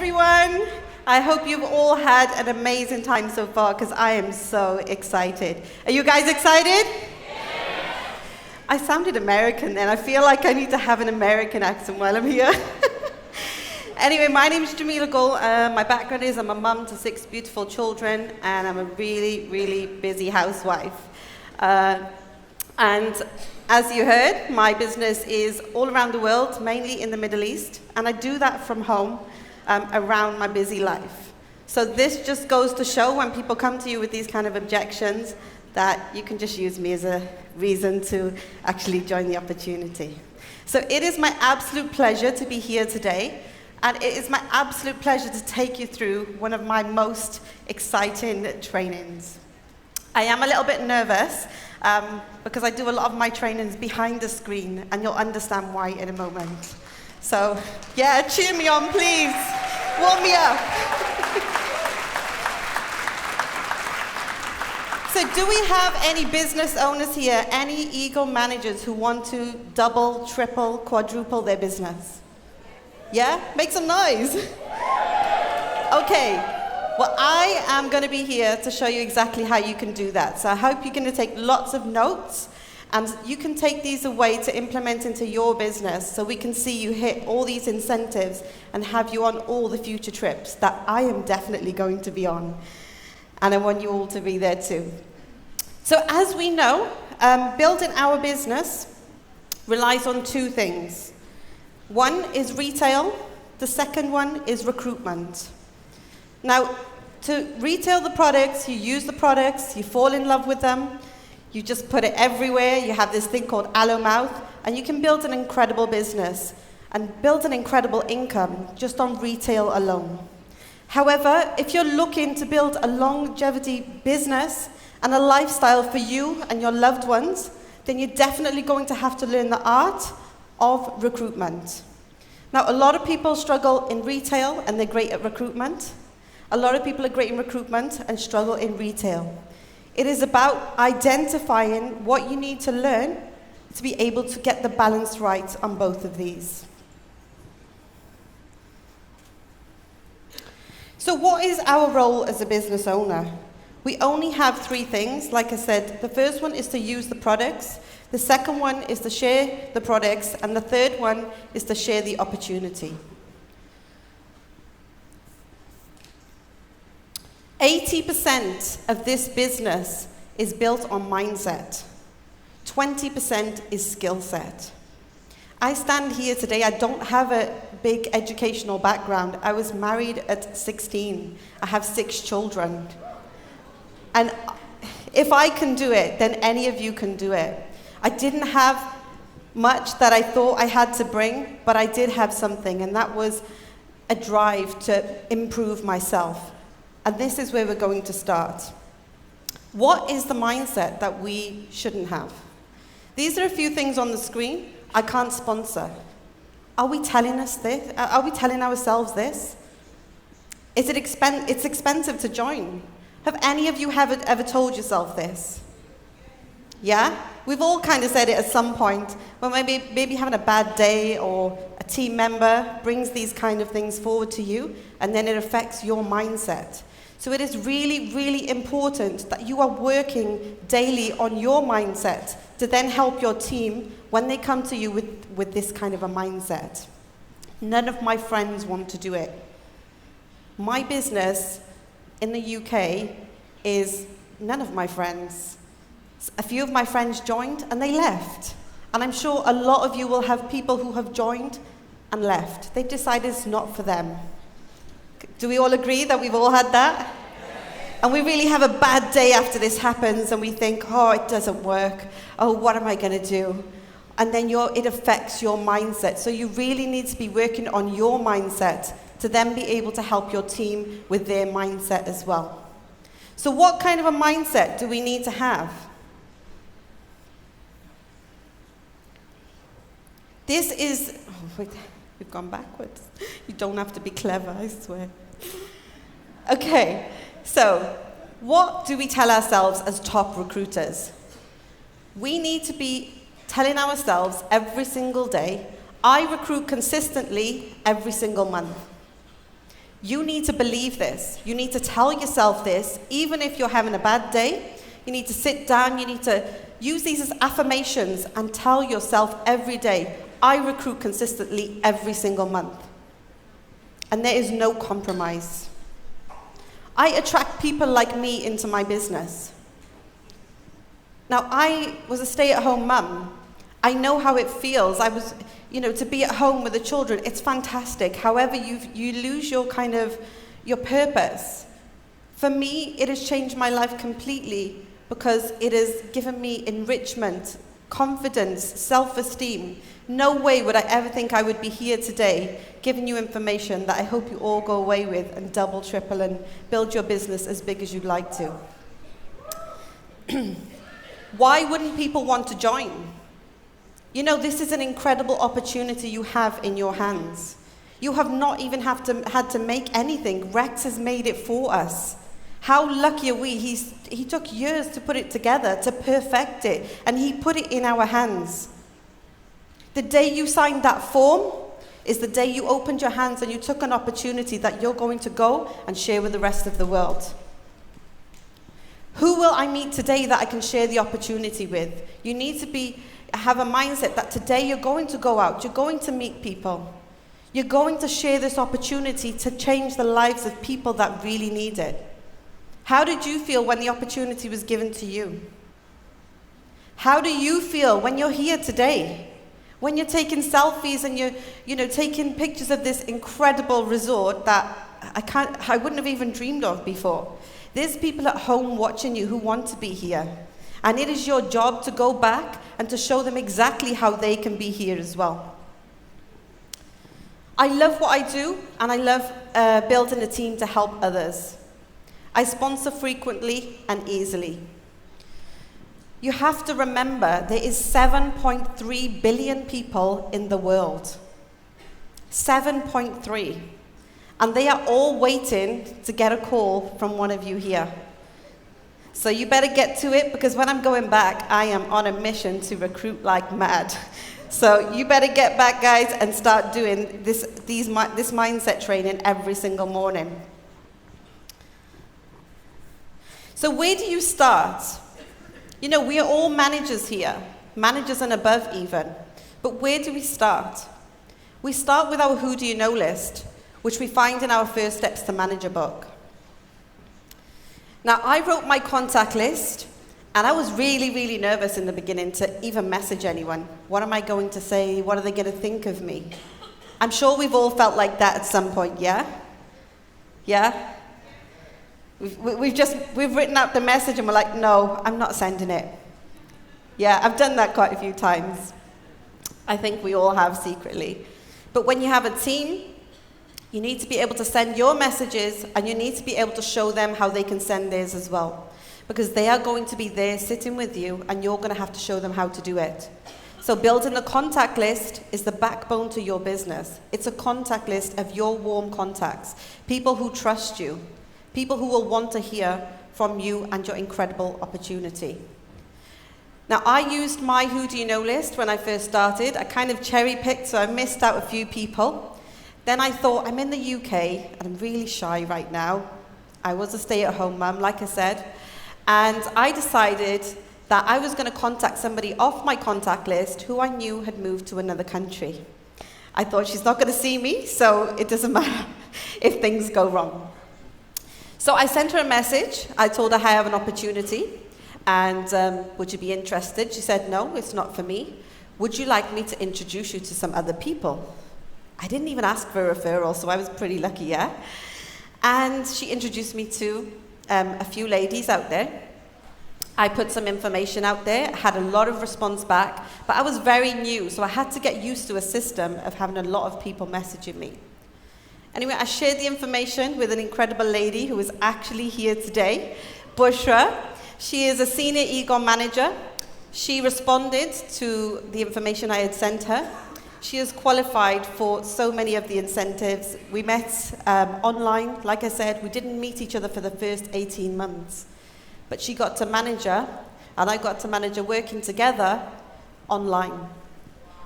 everyone. I hope you've all had an amazing time so far because I am so excited. Are you guys excited? Yes. I sounded American then. I feel like I need to have an American accent while I'm here. Anyway, my name is Jamila Gul. My background is I'm a mum to 6 beautiful children, and I'm a really, really busy housewife. And as you heard, my business is all around the world, mainly in the Middle East, and I do that from home around my busy life. So this just goes to show when people come to you with these kind of objections that you can just use me as a reason to actually join the opportunity. So it is my absolute pleasure to be here today. And it is my absolute pleasure to take you through one of my most exciting trainings. I am a little bit nervous because I do a lot of my trainings behind the screen, and you'll understand why in a moment. So, yeah, cheer me on, please. Warm me up. So do we have any business owners here, any ego managers who want to double, triple, quadruple their business? Yeah? Make some noise. Okay. Well, I am going to be here to show you exactly how you can do that. So I hope you're going to take lots of notes, and you can take these away to implement into your business so we can see you hit all these incentives and have you on all the future trips that I am definitely going to be on. And I want you all to be there too. So as we know, building our business relies on 2 things. One is retail, the second one is recruitment. Now, to retail the products, you use the products, you fall in love with them, you just put it everywhere, you have this thing called aloe mouth, and you can build an incredible business and build an incredible income just on retail alone. However, if you're looking to build a longevity business and a lifestyle for you and your loved ones, then you're definitely going to have to learn the art of recruitment. Now, a lot of people struggle in retail and they're great at recruitment. A lot of people are great in recruitment and struggle in retail. It is about identifying what you need to learn to be able to get the balance right on both of these. So what is our role as a business owner? We only have 3 things. Like I said, the first one is to use the products. The second one is to share the products, and the third one is to share the opportunity. 80% of this business is built on mindset. 20% is skill set. I stand here today, I don't have a big educational background. I was married at 16. I have 6 children. And if I can do it, then any of you can do it. I didn't have much that I thought I had to bring, but I did have something, and that was a drive to improve myself. And this is where we're going to start. What is the mindset that we shouldn't have? These are a few things on the screen. I can't sponsor. Are we telling us this? Are we telling ourselves this? It's expensive to join. Have any of you ever told yourself this? Yeah? We've all kind of said it at some point, when maybe having a bad day or a team member brings these kind of things forward to you, and then it affects your mindset. So it is really, really important that you are working daily on your mindset to then help your team when they come to you with this kind of a mindset. None of my friends want to do it. My business in the UK is none of my friends. A few of my friends joined and they left. And I'm sure a lot of you will have people who have joined and left. They've decided it's not for them. Do we all agree that we've all had that? And we really have a bad day after this happens, and we think, oh, it doesn't work. Oh, what am I going to do? And then it affects your mindset. So you really need to be working on your mindset to then be able to help your team with their mindset as well. So what kind of a mindset do we need to have? This is, oh wait, we've gone backwards. You don't have to be clever, I swear. Okay, so what do we tell ourselves as top recruiters? We need to be telling ourselves every single day, I recruit consistently every single month. You need to believe this. You need to tell yourself this, even if you're having a bad day. You need to sit down, you need to use these as affirmations and tell yourself every day, I recruit consistently every single month. And there is no compromise. I attract people like me into my business. Now, I was a stay-at-home mum. I know how it feels. To be at home with the children, it's fantastic. However, you lose your purpose. For me, it has changed my life completely because it has given me enrichment, confidence, self-esteem. No way would I ever think I would be here today giving you information that I hope you all go away with and double, triple, and build your business as big as you'd like to. Why wouldn't people want to join? This is an incredible opportunity you have in your hands. You have not even had to make anything. Rex has made it for us. How lucky are we? He took years to put it together, to perfect it, and he put it in our hands. The day you signed that form is the day you opened your hands and you took an opportunity that you're going to go and share with the rest of the world. Who will I meet today that I can share the opportunity with? You need to have a mindset that today you're going to go out, you're going to meet people. You're going to share this opportunity to change the lives of people that really need it. How did you feel when the opportunity was given to you? How do you feel when you're here today? When you're taking selfies and you're taking pictures of this incredible resort that I wouldn't have even dreamed of before. There's people at home watching you who want to be here. And it is your job to go back and to show them exactly how they can be here as well. I love what I do, and I love building a team to help others. I sponsor frequently and easily. You have to remember there is 7.3 billion people in the world. 7.3. And they are all waiting to get a call from one of you here. So you better get to it, because when I'm going back, I am on a mission to recruit like mad. So you better get back, guys, and start doing this mindset training every single morning. So where do you start? We are all managers here, managers and above even. But where do we start? We start with our Who Do You Know list, which we find in our First Steps to Manager book. Now, I wrote my contact list, and I was really, really nervous in the beginning to even message anyone. What am I going to say? What are they going to think of me? I'm sure we've all felt like that at some point, yeah? Yeah? We've written out the message and we're like, no, I'm not sending it. Yeah, I've done that quite a few times. I think we all have secretly. But when you have a team, you need to be able to send your messages, and you need to be able to show them how they can send theirs as well. Because they are going to be there sitting with you, and you're going to have to show them how to do it. So building a contact list is the backbone to your business. It's a contact list of your warm contacts, people who trust you, people who will want to hear from you and your incredible opportunity. Now, I used my Who Do You Know list when I first started. I kind of cherry-picked, so I missed out a few people. Then I thought, I'm in the UK, and I'm really shy right now. I was a stay-at-home mum, like I said. And I decided that I was going to contact somebody off my contact list who I knew had moved to another country. I thought, she's not going to see me, so it doesn't matter if things go wrong. So I sent her a message. I told her I have an opportunity, and would you be interested? She said, no, it's not for me. Would you like me to introduce you to some other people? I didn't even ask for a referral, so I was pretty lucky, yeah? And she introduced me to a few ladies out there. I put some information out there, had a lot of response back, but I was very new, so I had to get used to a system of having a lot of people messaging me. Anyway, I shared the information with an incredible lady who is actually here today, Bushra. She is a senior e-com manager. She responded to the information I had sent her. She is qualified for so many of the incentives. We met online. Like I said, we didn't meet each other for the first 18 months. But she got to manager, and I got to manager working together online.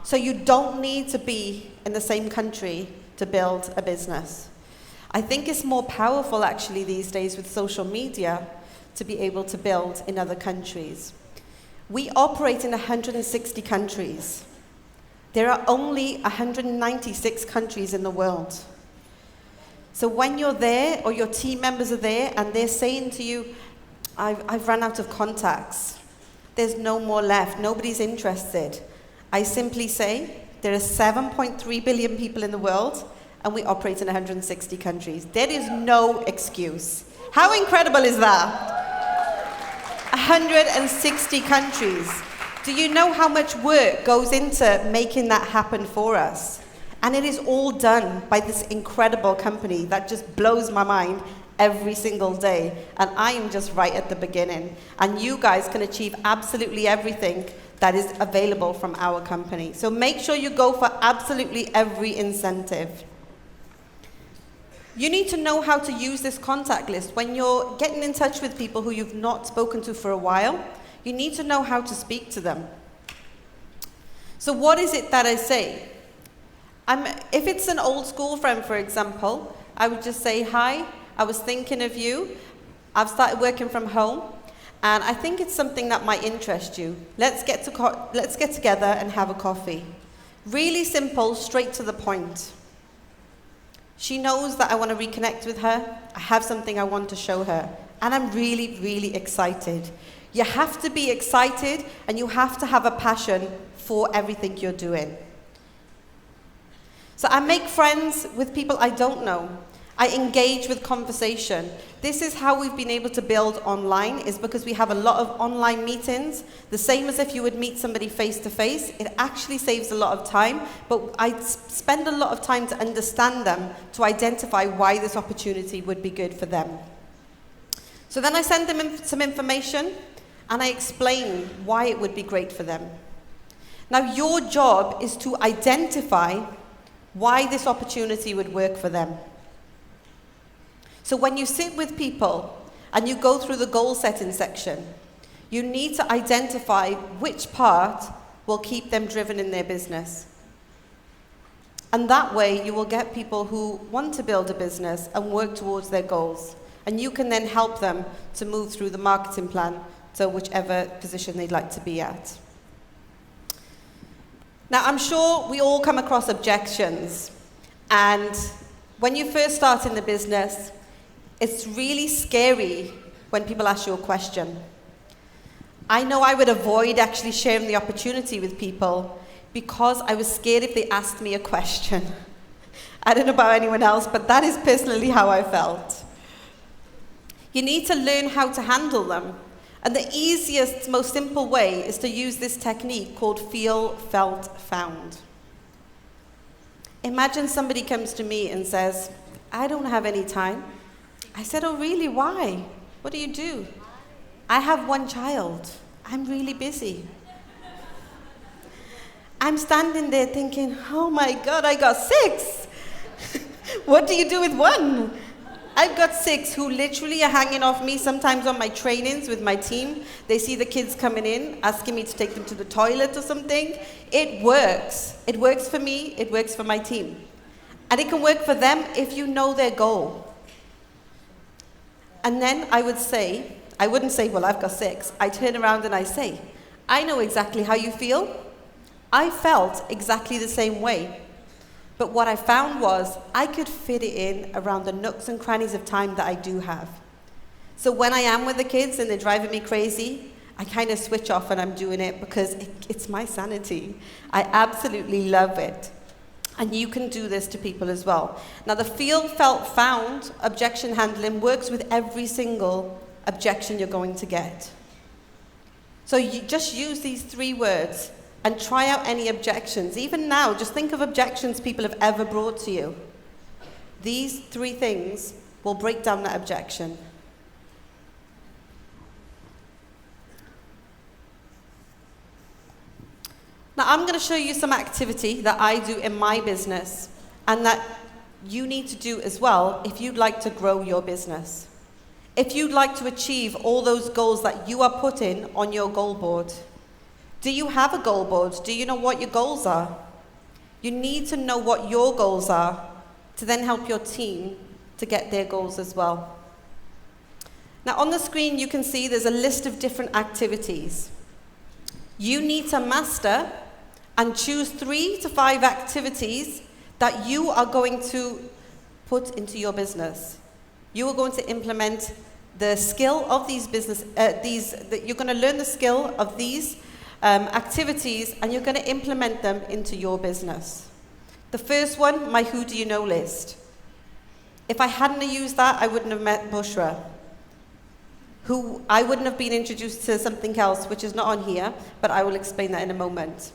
So you don't need to be in the same country to build a business. I think it's more powerful actually these days with social media to be able to build in other countries. We operate in 160 countries. There are only 196 countries in the world. So when you're there, or your team members are there, and they're saying to you, I've run out of contacts. There's no more left. Nobody's interested. I simply say, there are 7.3 billion people in the world, and we operate in 160 countries. There is no excuse. How incredible is that? 160 countries. Do you know how much work goes into making that happen for us? And it is all done by this incredible company that just blows my mind every single day. And I am just right at the beginning. And you guys can achieve absolutely everything that is available from our company. So make sure you go for absolutely every incentive. You need to know how to use this contact list. When you're getting in touch with people who you've not spoken to for a while, you need to know how to speak to them. So what is it that I say? If it's an old school friend, for example, I would just say, hi, I was thinking of you. I've started working from home, and I think it's something that might interest you. Let's get together and have a coffee. Really simple, straight to the point. She knows that I want to reconnect with her. I have something I want to show her, and I'm really, really excited. You have to be excited, and you have to have a passion for everything you're doing. So I make friends with people I don't know. I engage with conversation. This is how we've been able to build online, is because we have a lot of online meetings, the same as if you would meet somebody face to face. It actually saves a lot of time, but I spend a lot of time to understand them, to identify why this opportunity would be good for them. So then I send them some information, and I explain why it would be great for them. Now your job is to identify why this opportunity would work for them. So when you sit with people and you go through the goal setting section, you need to identify which part will keep them driven in their business. And that way you will get people who want to build a business and work towards their goals. And you can then help them to move through the marketing plan to whichever position they'd like to be at. Now, I'm sure we all come across objections. And when you first start in the business, it's really scary when people ask you a question. I know I would avoid actually sharing the opportunity with people because I was scared if they asked me a question. I don't know about anyone else, but that is personally how I felt. You need to learn how to handle them. And the easiest, most simple way is to use this technique called feel, felt, found. Imagine somebody comes to me and says, I don't have any time. I said, oh really, why? What do you do? I have one child. I'm really busy. I'm standing there thinking, oh my God, I got 6. What do you do with one? I've got 6 who literally are hanging off me sometimes on my trainings with my team. They see the kids coming in, asking me to take them to the toilet or something. It works. It works for me. It works for my team. And it can work for them if you know their goal. And then I wouldn't say, well, I've got 6. I turn around and I say, I know exactly how you feel. I felt exactly the same way. But what I found was I could fit it in around the nooks and crannies of time that I do have. So when I am with the kids and they're driving me crazy, I kind of switch off and I'm doing it because it's my sanity. I absolutely love it. And you can do this to people as well. Now the feel, felt, found objection handling works with every single objection you're going to get. So you just use these 3 words and try out any objections. Even now, just think of objections people have ever brought to you. These 3 things will break down that objection. Now, I'm going to show you some activity that I do in my business and that you need to do as well if you'd like to grow your business. If you'd like to achieve all those goals that you are putting on your goal board. Do you have a goal board? Do you know what your goals are? You need to know what your goals are to then help your team to get their goals as well. Now on the screen you can see there's a list of different activities. You need to master and choose 3 to 5 activities that you are going to put into your business. You are going to implement the skill of these you're going to learn the skill of these activities, and you're going to implement them into your business. The first one, my who do you know list. If I hadn't used that, I wouldn't have met Bushra. I wouldn't have been introduced to something else, which is not on here, but I will explain that in a moment.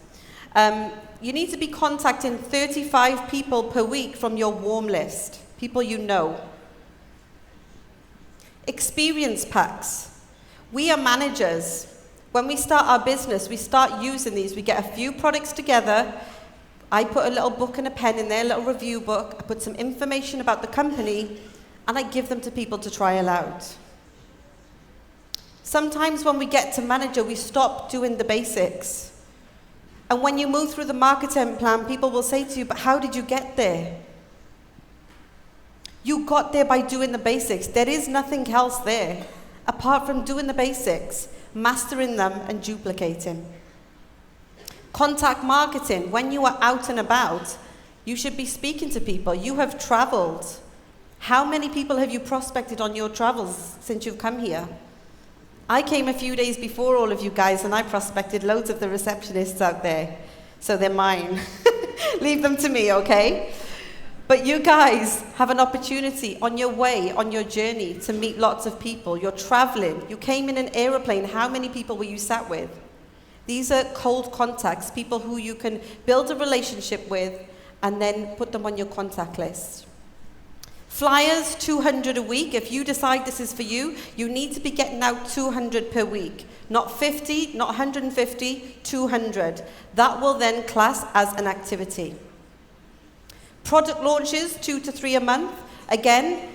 You need to be contacting 35 people per week from your warm list, people you know. Experience packs. We are managers. When we start our business, we start using these. We get a few products together. I put a little book and a pen in there, a little review book. I put some information about the company, and I give them to people to trial out. Sometimes when we get to manager, we stop doing the basics. And when you move through the marketing plan, people will say to you, but how did you get there? You got there by doing the basics. There is nothing else there apart from doing the basics, mastering them and duplicating. Contact marketing. When you are out and about, you should be speaking to people. You have traveled. How many people have you prospected on your travels since you've come here? I came a few days before all of you guys, and I prospected loads of the receptionists out there. So they're mine. Leave them to me, okay? But you guys have an opportunity on your way, on your journey, to meet lots of people. You're traveling. You came in an aeroplane. How many people were you sat with? These are cold contacts, people who you can build a relationship with and then put them on your contact list. Flyers, 200 a week. If you decide this is for you, you need to be getting out 200 per week. Not 50, not 150, 200. That will then class as an activity. Product launches, 2 to 3 a month. Again,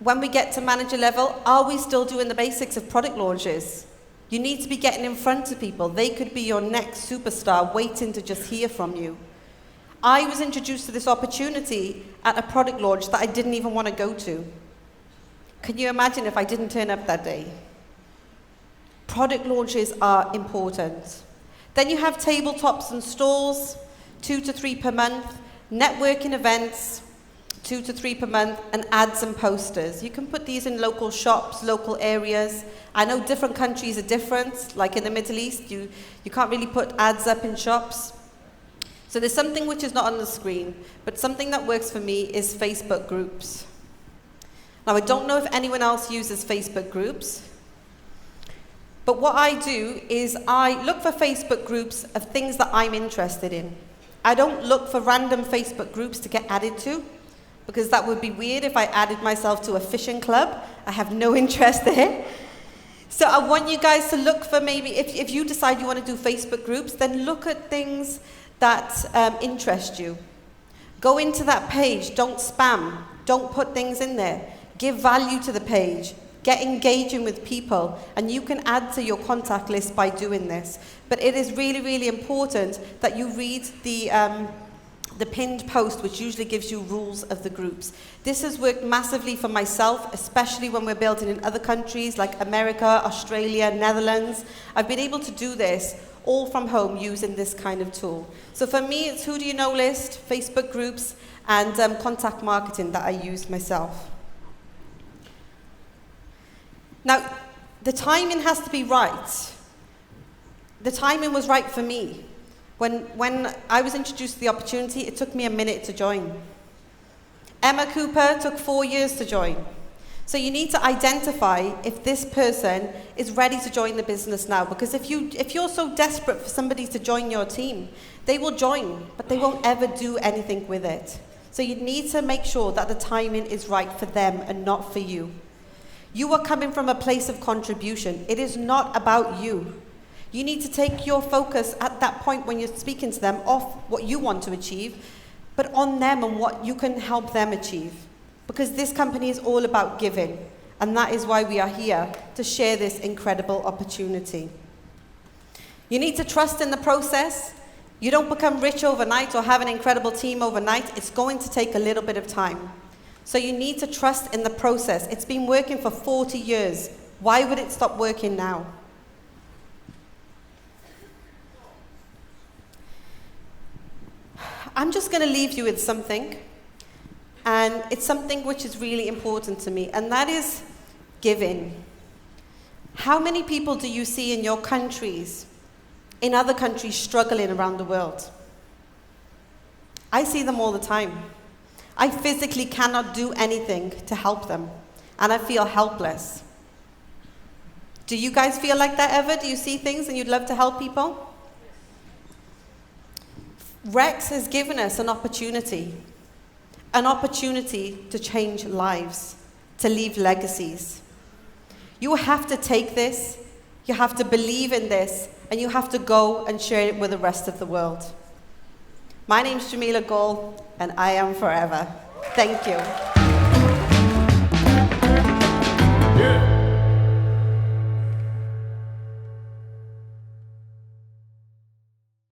when we get to manager level, are we still doing the basics of product launches? You need to be getting in front of people. They could be your next superstar waiting to just hear from you. I was introduced to this opportunity at a product launch that I didn't even want to go to. Can you imagine if I didn't turn up that day? Product launches are important. Then you have tabletops and stalls, 2 to 3 per month, networking events, 2 to 3 per month, and ads and posters. You can put these in local shops, local areas. I know different countries are different, like in the Middle East, you can't really put ads up in shops. So there's something which is not on the screen, but something that works for me is Facebook groups. Now, I don't know if anyone else uses Facebook groups, but what I do is I look for Facebook groups of things that I'm interested in. I don't look for random Facebook groups to get added to, because that would be weird if I added myself to a fishing club. I have no interest there. So I want you guys to look for maybe, if you decide you want to do Facebook groups, then look at things that interest you. Go into that page, don't spam, don't put things in there. Give value to the page, get engaging with people, and you can add to your contact list by doing this. But it is really, really important that you read the pinned post, which usually gives you rules of the groups. This has worked massively for myself, especially when we're building in other countries like America, Australia, Netherlands. I've been able to do this all from home using this kind of tool. So for me, it's who do you know list, Facebook groups, and contact marketing that I use myself. Now, the timing has to be right. The timing was right for me. When I was introduced to the opportunity, it took me a minute to join. Emma Cooper took 4 years to join. So you need to identify if this person is ready to join the business now. Because if you're so desperate for somebody to join your team, they will join, but they won't ever do anything with it. So you need to make sure that the timing is right for them and not for you. You are coming from a place of contribution. It is not about you. You need to take your focus at that point when you're speaking to them off what you want to achieve, but on them and what you can help them achieve. Because this company is all about giving, and that is why we are here, to share this incredible opportunity. You need to trust in the process. You don't become rich overnight or have an incredible team overnight. It's going to take a little bit of time. So you need to trust in the process. It's been working for 40 years. Why would it stop working now? I'm just going to leave you with something. And it's something which is really important to me, and that is giving. How many people do you see in your countries, in other countries, struggling around the world? I see them all the time. I physically cannot do anything to help them, and I feel helpless. Do you guys feel like that ever? Do you see things and you'd love to help people? Rex has given us an opportunity to change lives, to leave legacies. You have to take this, you have to believe in this, and you have to go and share it with the rest of the world. My name's Jamila Gol, and I am forever. Thank you.